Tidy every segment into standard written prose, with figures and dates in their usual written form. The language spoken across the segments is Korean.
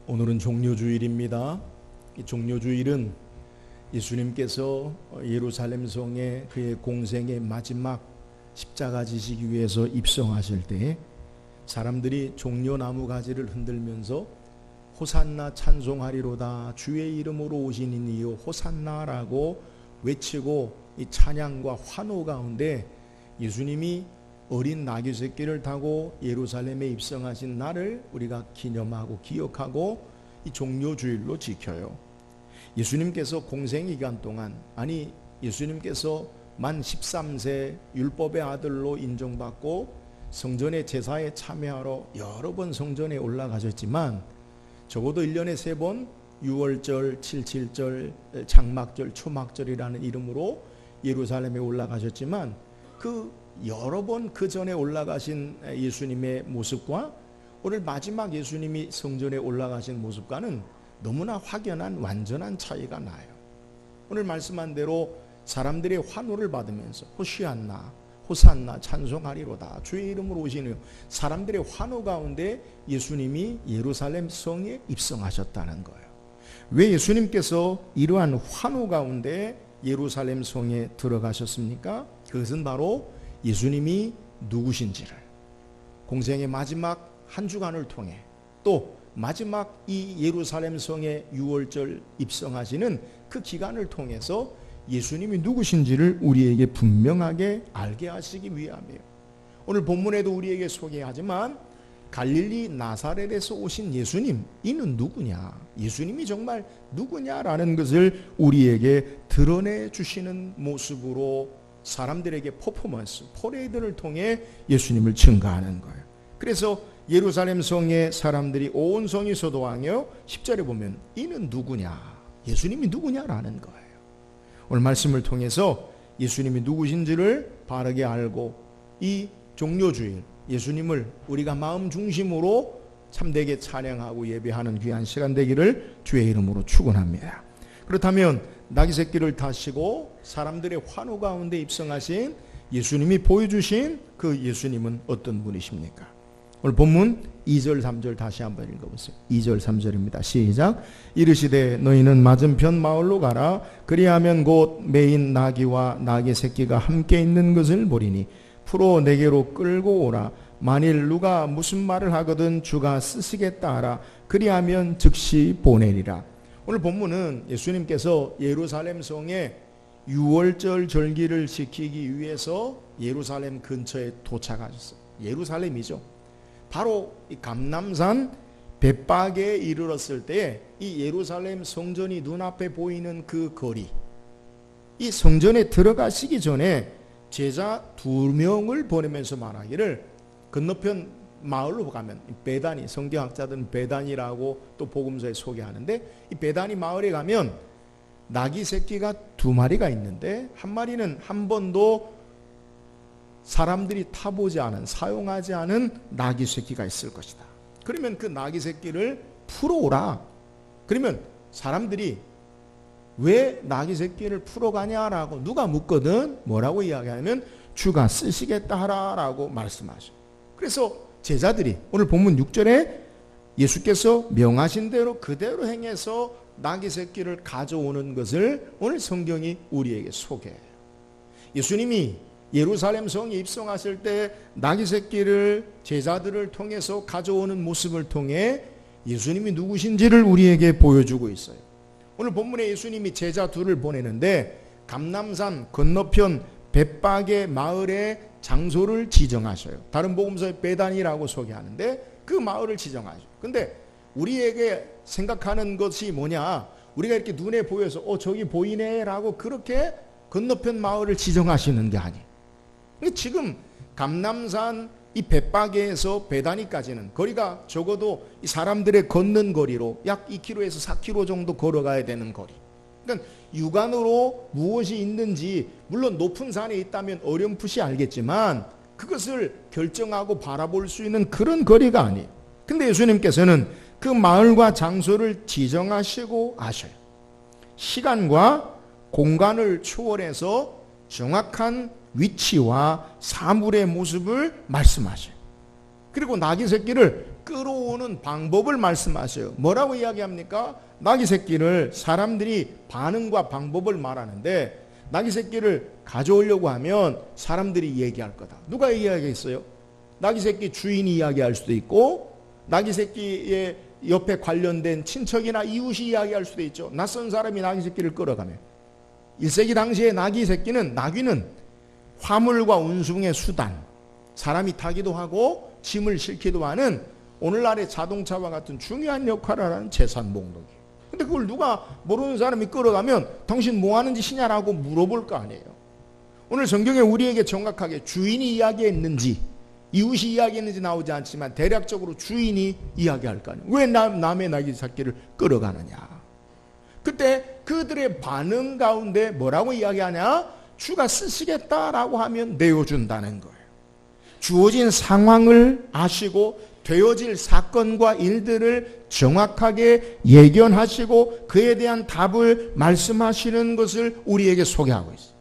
오늘은 종료주일입니다. 이 종료주일은 예수님께서 예루살렘 성에 그의 공생의 마지막 십자가 지시기 위해서 입성하실 때에 사람들이 종려나무 가지를 흔들면서 호산나 찬송하리로다, 주의 이름으로 오신 이니요 호산나라고 외치고 이 찬양과 환호 가운데 예수님이 어린 나귀 새끼를 타고 예루살렘에 입성하신 날을 우리가 기념하고 기억하고 이 종료주일로 지켜요. 예수님께서 공생 기간 동안, 예수님께서 만 13세 율법의 아들로 인정받고 성전의 제사에 참여하러 여러 번 성전에 올라가셨지만 적어도 1년에 3번 유월절, 칠칠절, 장막절, 초막절이라는 이름으로 예루살렘에 올라가셨지만 그 여러 번 그 전에 올라가신 예수님의 모습과 오늘 마지막 예수님이 성전에 올라가신 모습과는 너무나 확연한 완전한 차이가 나요. 오늘 말씀한 대로 사람들의 환호를 받으면서 호시안나, 호산나 찬송하리로다, 주의 이름으로 오시는 사람들의 환호 가운데 예수님이 예루살렘 성에 입성하셨다는 거예요. 왜 예수님께서 이러한 환호 가운데 예루살렘 성에 들어가셨습니까? 그것은 바로 예수님이 누구신지를 공생의 마지막 한 주간을 통해 또 마지막 이 예루살렘 성에 유월절 입성하시는 그 기간을 통해서 예수님이 누구신지를 우리에게 분명하게 알게 하시기 위함이에요. 오늘 본문에도 우리에게 소개하지만 갈릴리 나사렛에서 오신 예수님, 이는 누구냐? 예수님이 정말 누구냐라는 것을 우리에게 드러내 주시는 모습으로 사람들에게 퍼포먼스, 퍼레이드를 통해 예수님을 증거하는 거예요. 그래서 예루살렘 성에 사람들이 온 성이 소도하며 10절에 보면 이는 누구냐? 예수님이 누구냐라는 거예요. 오늘 말씀을 통해서 예수님이 누구신지를 바르게 알고 이 종료주일 예수님을 우리가 마음 중심으로 참되게 찬양하고 예배하는 귀한 시간 되기를 주의 이름으로 축원합니다. 그렇다면 나귀 새끼를 타시고 사람들의 환호 가운데 입성하신 예수님이 보여주신 그 예수님은 어떤 분이십니까? 오늘 본문 2절 3절 다시 한번 읽어보세요. 2절 3절입니다. 시작. 이르시되 너희는 맞은편 마을로 가라. 그리하면 곧 매인 나귀와 나귀 새끼가 함께 있는 것을 보리니 풀어 내게로 끌고 오라. 만일 누가 무슨 말을 하거든 주가 쓰시겠다 하라. 그리하면 즉시 보내리라. 오늘 본문은 예수님께서 예루살렘 성에 유월절 절기를 지키기 위해서 예루살렘 근처에 도착하셨어요. 예루살렘이죠. 바로 이 감람산 벳박에 이르렀을 때 이 예루살렘 성전이 눈앞에 보이는 그 거리, 이 성전에 들어가시기 전에 제자 2명을 보내면서 말하기를 건너편 마을로 가면 베다니, 성경학자들은 베다니라고 또 복음서에 소개하는데 이 베다니 마을에 가면 나귀 새끼가 2마리가 있는데 한 마리는 한 번도 사람들이 타보지 않은, 사용하지 않은 나귀 새끼가 있을 것이다. 그러면 그 나귀 새끼를 풀어오라. 그러면 사람들이 왜 나귀 새끼를 풀어가냐라고 누가 묻거든 뭐라고 이야기하면 주가 쓰시겠다 하라라고 말씀하셔. 그래서 제자들이 오늘 본문 6절에 예수께서 명하신 대로 그대로 행해서 나귀 새끼를 가져오는 것을 오늘 성경이 우리에게 소개해요. 예수님이 예루살렘 성에 입성하실 때 나귀 새끼를 제자들을 통해서 가져오는 모습을 통해 예수님이 누구신지를 우리에게 보여주고 있어요. 오늘 본문에 예수님이 제자 2를 보내는데 감람산 건너편 벳박의 마을에 장소를 지정하셔요. 다른 복음서에 베단이라고 소개하는데 그 마을을 지정하죠. 근데 우리에게 생각하는 것이 뭐냐? 우리가 이렇게 눈에 보여서 저기 보이네 라고 그렇게 건너편 마을을 지정하시는 게 아니에요. 지금 감람산 이 벳박에서 베다니까지는 거리가 적어도 이 사람들의 걷는 거리로 약 2km에서 4km 정도 걸어가야 되는 거리. 그러니까 육안으로 무엇이 있는지 물론 높은 산에 있다면 어렴풋이 알겠지만 그것을 결정하고 바라볼 수 있는 그런 거리가 아니에요. 근데 예수님께서는 그 마을과 장소를 지정하시고 하셔요. 시간과 공간을 초월해서 정확한 위치와 사물의 모습을 말씀하셔요. 그리고 낙이 새끼를 끌어오는 방법을 말씀하셔요. 뭐라고 이야기합니까? 낙이 새끼를 사람들이 반응과 방법을 말하는데, 낙이 새끼를 가져오려고 하면 사람들이 얘기할 거다. 누가 이야기했어요? 낙이 새끼 주인이 이야기할 수도 있고, 낙이 새끼의 옆에 관련된 친척이나 이웃이 이야기할 수도 있죠. 낯선 사람이 낙이 새끼를 끌어가면. 1세기 당시에 나귀는 화물과 운송의 수단, 사람이 타기도 하고 짐을 싣기도 하는 오늘날의 자동차와 같은 중요한 역할을 하는 재산 목록이에요. 근데 그걸 누가 모르는 사람이 끌어가면 당신 뭐 하는 짓이냐라고 물어볼 거 아니에요. 오늘 성경에 우리에게 정확하게 주인이 이야기했는지 이웃이 이야기했는지 나오지 않지만 대략적으로 주인이 이야기할 거 아니에요. 왜 남의 낙이 새끼를 끌어가느냐. 그때 그들의 반응 가운데 뭐라고 이야기하냐? 주가 쓰시겠다라고 하면 내어준다는 거예요. 주어진 상황을 아시고 되어질 사건과 일들을 정확하게 예견하시고 그에 대한 답을 말씀하시는 것을 우리에게 소개하고 있어요.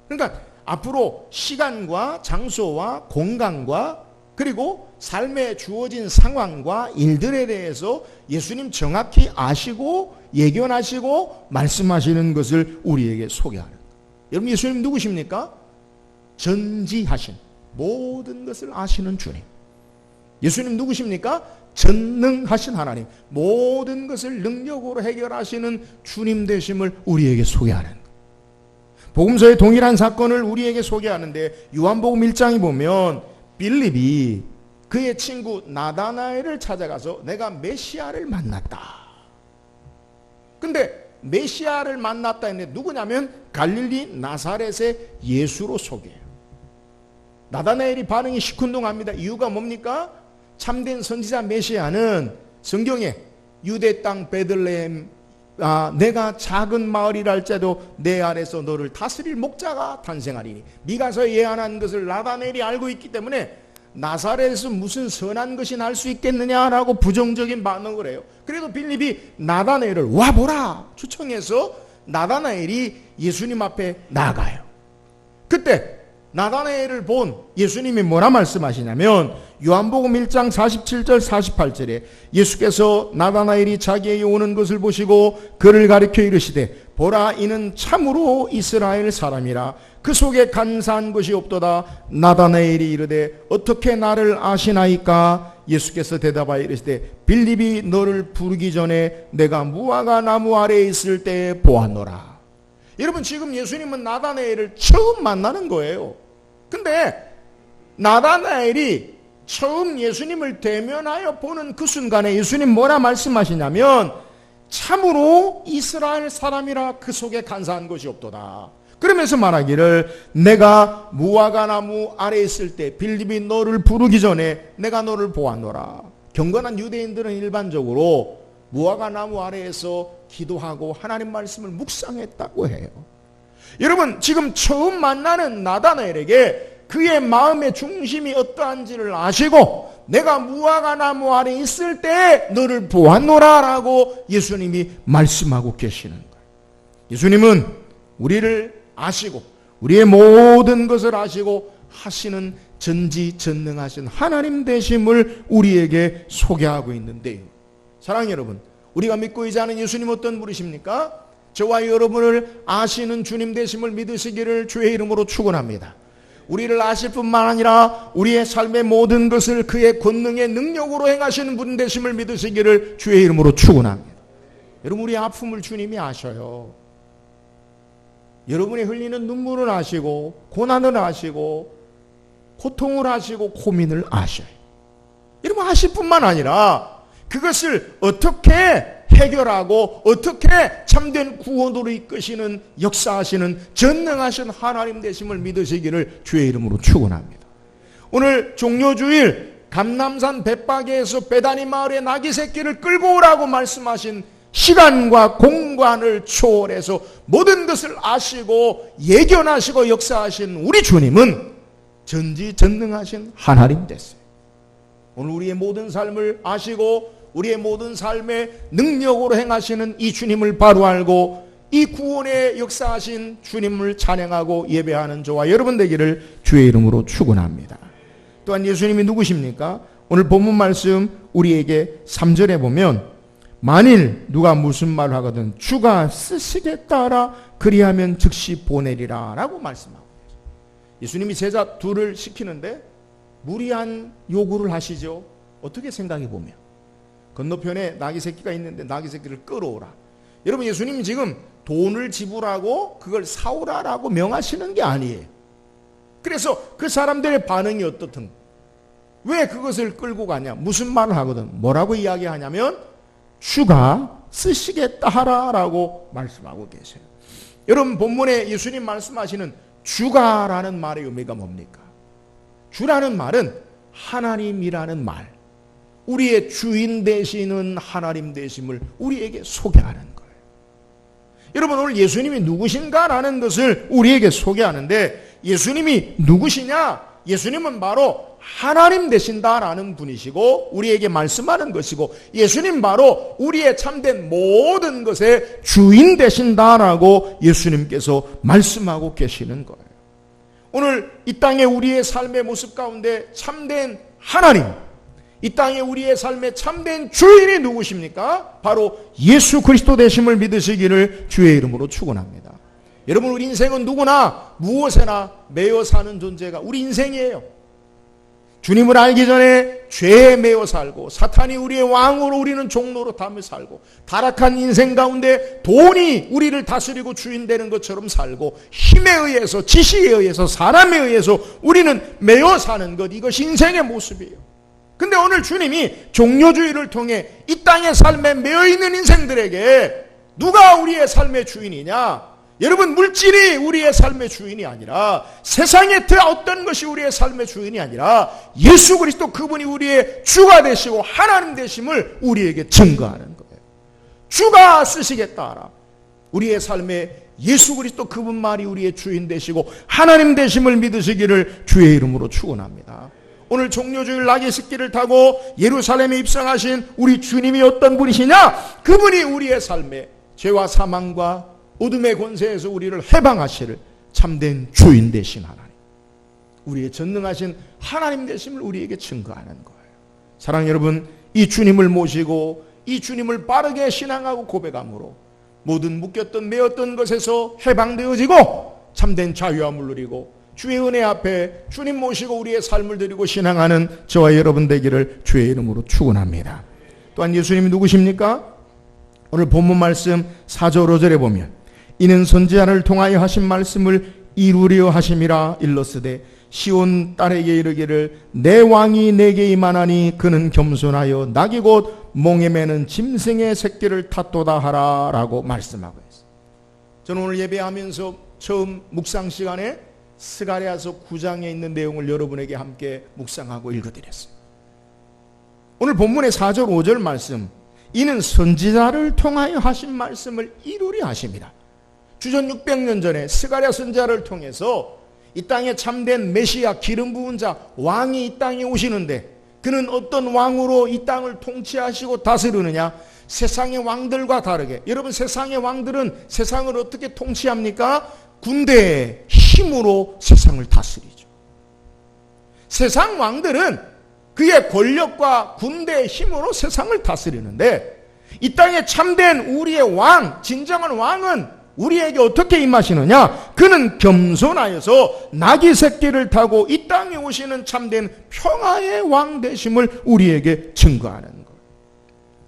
그러니까 앞으로 시간과 장소와 공간과 그리고 삶에 주어진 상황과 일들에 대해서 예수님 정확히 아시고 예견하시고 말씀하시는 것을 우리에게 소개하는 거예요. 여러분, 예수님 누구십니까? 전지하신 모든 것을 아시는 주님. 예수님 누구십니까? 전능하신 하나님, 모든 것을 능력으로 해결하시는 주님 되심을 우리에게 소개하는 거예요. 복음서의 동일한 사건을 우리에게 소개하는데 요한복음 1장에 보면 빌립이 그의 친구 나다나엘을 찾아가서 내가 메시아를 만났다. 근데 메시아를 만났다 했는데 누구냐면 갈릴리 나사렛의 예수로 소개해요. 나다나엘이 반응이 시큰둥합니다. 이유가 뭡니까? 참된 선지자 메시아는 성경에 유대 땅 베들레헴, 내가 작은 마을이랄지라도 내 아래서 너를 다스릴 목자가 탄생하리니, 미가서에 예언한 것을 나다나엘이 알고 있기 때문에 나사렛에서 무슨 선한 것이 날 수 있겠느냐라고 부정적인 반응을 해요. 그래도 빌립이 나다나엘을 와보라 초청해서 나다나엘이 예수님 앞에 나가요. 그때 나다나엘을 본 예수님이 뭐라 말씀하시냐면 요한복음 1장 47절 48절에 예수께서 나다나엘이 자기에게 오는 것을 보시고 그를 가리켜 이르시되 보라, 이는 참으로 이스라엘 사람이라 그 속에 간사한 것이 없도다. 나다나엘이 이르되 어떻게 나를 아시나이까? 예수께서 대답하여 이르시되 빌립이 너를 부르기 전에 내가 무화과 나무 아래에 있을 때 보았노라. 여러분, 지금 예수님은 나다나엘을 처음 만나는 거예요. 근데 나다나엘이 처음 예수님을 대면하여 보는 그 순간에 예수님 뭐라 말씀하시냐면 참으로 이스라엘 사람이라 그 속에 간사한 것이 없도다. 그러면서 말하기를 내가 무화과 나무 아래에 있을 때 빌립이 너를 부르기 전에 내가 너를 보았노라. 경건한 유대인들은 일반적으로 무화과 나무 아래에서 기도하고 하나님 말씀을 묵상했다고 해요. 여러분, 지금 처음 만나는 나다나엘에게 그의 마음의 중심이 어떠한지를 아시고 내가 무화과 나무 아래 있을 때 너를 보았노라 라고 예수님이 말씀하고 계시는 거예요. 예수님은 우리를 아시고 우리의 모든 것을 아시고 하시는 전지전능하신 하나님 되심을 우리에게 소개하고 있는데요. 사랑하는 여러분, 우리가 믿고 의지하는 예수님 어떤 분이십니까? 저와 여러분을 아시는 주님 되심을 믿으시기를 주의 이름으로 축원합니다. 우리를 아실 뿐만 아니라 우리의 삶의 모든 것을 그의 권능의 능력으로 행하시는 분 되심을 믿으시기를 주의 이름으로 축원합니다. 여러분, 우리의 아픔을 주님이 아셔요. 여러분이 흘리는 눈물을 아시고 고난을 아시고 고통을 아시고 고민을 아셔요. 여러분, 아실 뿐만 아니라 그것을 어떻게 해결하고 어떻게 참된 구원으로 이끄시는 역사하시는 전능하신 하나님 되심을 믿으시기를 주의 이름으로 축원합니다. 오늘 종료주일 감람산 벳바게에서 베다니 마을의 나귀 새끼를 끌고 오라고 말씀하신 시간과 공간을 초월해서 모든 것을 아시고 예견하시고 역사하신 우리 주님은 전지전능하신 하나님 되세요. 오늘 우리의 모든 삶을 아시고 우리의 모든 삶의 능력으로 행하시는 이 주님을 바로 알고 이 구원의 역사하신 주님을 찬양하고 예배하는 저와 여러분 되기를 주의 이름으로 축원합니다. 또한 예수님이 누구십니까? 오늘 본문 말씀 우리에게 3절에 보면 만일 누가 무슨 말을 하거든 주가 쓰시겠다 하라 그리하면 즉시 보내리라 라고 말씀하고 계세요. 예수님이 제자 둘을 시키는데 무리한 요구를 하시죠. 어떻게 생각해 보면 건너편에 나귀 새끼가 있는데 나귀 새끼를 끌어오라. 여러분 예수님 지금 돈을 지불하고 그걸 사오라라고 명하시는 게 아니에요. 그래서 그 사람들의 반응이 어떻든 왜 그것을 끌고 가냐 무슨 말을 하거든 뭐라고 이야기하냐면 주가 쓰시겠다 하라라고 말씀하고 계세요. 여러분 본문에 예수님 말씀하시는 주가라는 말의 의미가 뭡니까? 주라는 말은 하나님이라는 말, 우리의 주인 되시는 하나님 되심을 우리에게 소개하는 거예요. 여러분 오늘 예수님이 누구신가라는 것을 우리에게 소개하는데 예수님이 누구시냐? 예수님은 바로 하나님 되신다라는 분이시고 우리에게 말씀하는 것이고 예수님 바로 우리의 참된 모든 것의 주인 되신다라고 예수님께서 말씀하고 계시는 거예요. 오늘 이 땅에 우리의 삶의 모습 가운데 참된 하나님, 이 땅에 우리의 삶의 참된 주인이 누구십니까? 바로 예수 그리스도 되심을 믿으시기를 주의 이름으로 축원합니다. 여러분 우리 인생은 누구나 무엇에나 매여 사는 존재가 우리 인생이에요. 주님을 알기 전에 죄에 매여 살고 사탄이 우리의 왕으로 우리는 종로로 담에 살고 타락한 인생 가운데 돈이 우리를 다스리고 주인 되는 것처럼 살고 힘에 의해서 지식에 의해서 사람에 의해서 우리는 매여 사는 것 이것이 인생의 모습이에요. 근데 오늘 주님이 종료주의를 통해 이 땅의 삶에 매여 있는 인생들에게 누가 우리의 삶의 주인이냐? 여러분 물질이 우리의 삶의 주인이 아니라 세상의 어떤 것이 우리의 삶의 주인이 아니라 예수 그리스도 그분이 우리의 주가 되시고 하나님 되심을 우리에게 증거하는 거예요. 주가 쓰시겠다 하라. 우리의 삶에 예수 그리스도 그분만이 우리의 주인 되시고 하나님 되심을 믿으시기를 주의 이름으로 축원합니다. 오늘 종료주일 나귀 새끼를 타고 예루살렘에 입성하신 우리 주님이 어떤 분이시냐? 그분이 우리의 삶에 죄와 사망과 어둠의 권세에서 우리를 해방하시를 참된 주인 되신 하나님, 우리의 전능하신 하나님 되심을 우리에게 증거하는 거예요. 사랑하는 여러분, 이 주님을 모시고 이 주님을 빠르게 신앙하고 고백함으로 모든 묶였던 매였던 것에서 해방되어지고 참된 자유함을 누리고 주의 은혜 앞에 주님 모시고 우리의 삶을 드리고 신앙하는 저와 여러분 되기를 주의 이름으로 축원합니다. 또한 예수님이 누구십니까? 오늘 본문 말씀 4절 5절에 보면 이는 선지자를 통하여 하신 말씀을 이루려 하심이라 일렀으되 시온 딸에게 이르기를 내 왕이 내게 임하나니 그는 겸손하여 낙이 곧 몽에 매는 짐승의 새끼를 탔도다 하라 라고 말씀하고 있어요. 저는 오늘 예배하면서 처음 묵상 시간에 스가랴서 9장에 있는 내용을 여러분에게 함께 묵상하고 읽어드렸어요. 오늘 본문의 4절 5절 말씀 이는 선지자를 통하여 하신 말씀을 이루려 하심이라. 주전 600년 전에 스가랴 선지자를 통해서 이 땅에 참된 메시아 기름 부은 자 왕이 이 땅에 오시는데 그는 어떤 왕으로 이 땅을 통치하시고 다스리느냐? 세상의 왕들과 다르게, 여러분 세상의 왕들은 세상을 어떻게 통치합니까? 군대의 힘으로 세상을 다스리죠. 세상 왕들은 그의 권력과 군대의 힘으로 세상을 다스리는데 이 땅에 참된 우리의 왕, 진정한 왕은 우리에게 어떻게 임하시느냐? 그는 겸손하여서 나귀 새끼를 타고 이 땅에 오시는 참된 평화의 왕 되심을 우리에게 증거하는 거예요.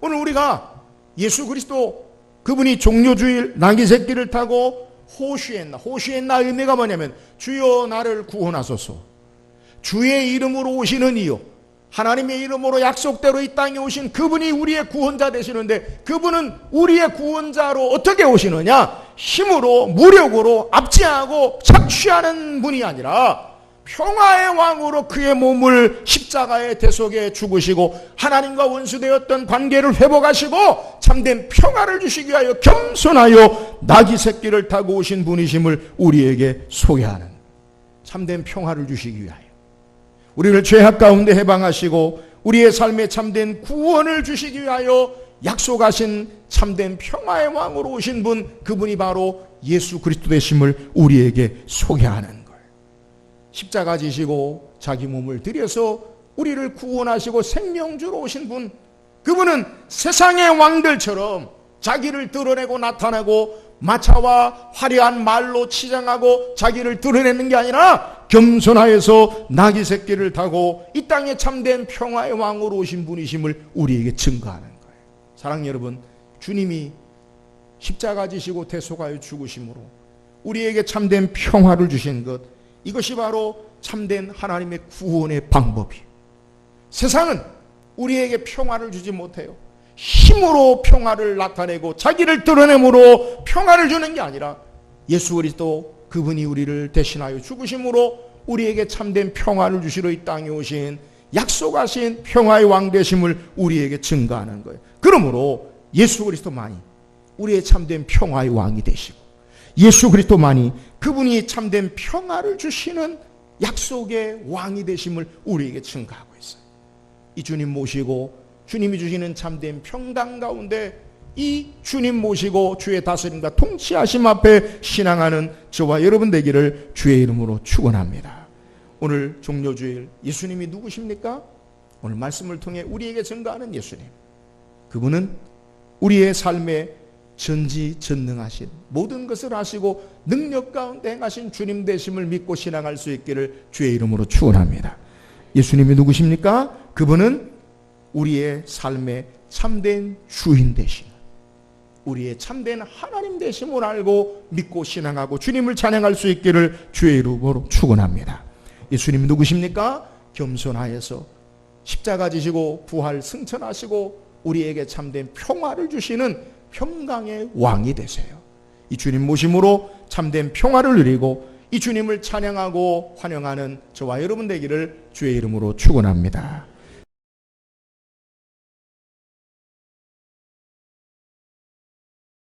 오늘 우리가 예수 그리스도 그분이 종료주일 나귀 새끼를 타고 호시엔나 의미가 뭐냐면 주여 나를 구원하소서, 주의 이름으로 오시는 이요 하나님의 이름으로 약속대로 이 땅에 오신 그분이 우리의 구원자 되시는데 그분은 우리의 구원자로 어떻게 오시느냐? 힘으로 무력으로 압제하고 착취하는 분이 아니라 평화의 왕으로 그의 몸을 십자가의 대속에 죽으시고 하나님과 원수되었던 관계를 회복하시고 참된 평화를 주시기 위하여 겸손하여 나귀 새끼를 타고 오신 분이심을 우리에게 소개하는 참된 평화를 주시기 위하여 우리를 죄악 가운데 해방하시고 우리의 삶에 참된 구원을 주시기 위하여 약속하신 참된 평화의 왕으로 오신 분, 그분이 바로 예수 그리스도 되심을 우리에게 소개하는 거예요. 십자가 지시고 자기 몸을 들여서 우리를 구원하시고 생명주로 오신 분, 그분은 세상의 왕들처럼 자기를 드러내고 나타내고 마차와 화려한 말로 치장하고 자기를 드러내는 게 아니라 겸손하여서 나귀 새끼를 타고 이 땅에 참된 평화의 왕으로 오신 분이심을 우리에게 증거하는 거예요. 사랑하는 여러분, 주님이 십자가 지시고 대속하여 죽으심으로 우리에게 참된 평화를 주신 것, 이것이 바로 참된 하나님의 구원의 방법이에요. 세상은 우리에게 평화를 주지 못해요. 힘으로 평화를 나타내고 자기를 드러내므로 평화를 주는 게 아니라 예수 그리스도, 그분이 우리를 대신하여 죽으심으로 우리에게 참된 평화를 주시러 이 땅에 오신, 약속하신 평화의 왕 되심을 우리에게 증거하는 거예요. 그러므로 예수 그리스도만이 우리의 참된 평화의 왕이 되시고, 예수 그리스도만이 그분이 참된 평화를 주시는 약속의 왕이 되심을 우리에게 증거하고 있어요. 이 주님 모시고 주님이 주시는 참된 평강 가운데 이 주님 모시고 주의 다스림과 통치하심 앞에 신앙하는 저와 여러분 되기를 주의 이름으로 축원합니다. 오늘 종료주일, 예수님이 누구십니까? 오늘 말씀을 통해 우리에게 증거하는 예수님, 그분은 우리의 삶에 전지전능하신, 모든 것을 아시고 능력 가운데 행하신 주님 되심을 믿고 신앙할 수 있기를 주의 이름으로 축원합니다. 예수님이 누구십니까? 그분은 우리의 삶의 참된 주인 되시는, 우리의 참된 하나님 되심을 알고 믿고 신앙하고 주님을 찬양할 수 있기를 주의 이름으로 축원합니다. 예수님이 누구십니까? 겸손하여서 십자가 지시고 부활 승천하시고 우리에게 참된 평화를 주시는 평강의 왕이 되세요. 이 주님 모심으로 참된 평화를 누리고 이 주님을 찬양하고 환영하는 저와 여러분 되기를 주의 이름으로 축원합니다.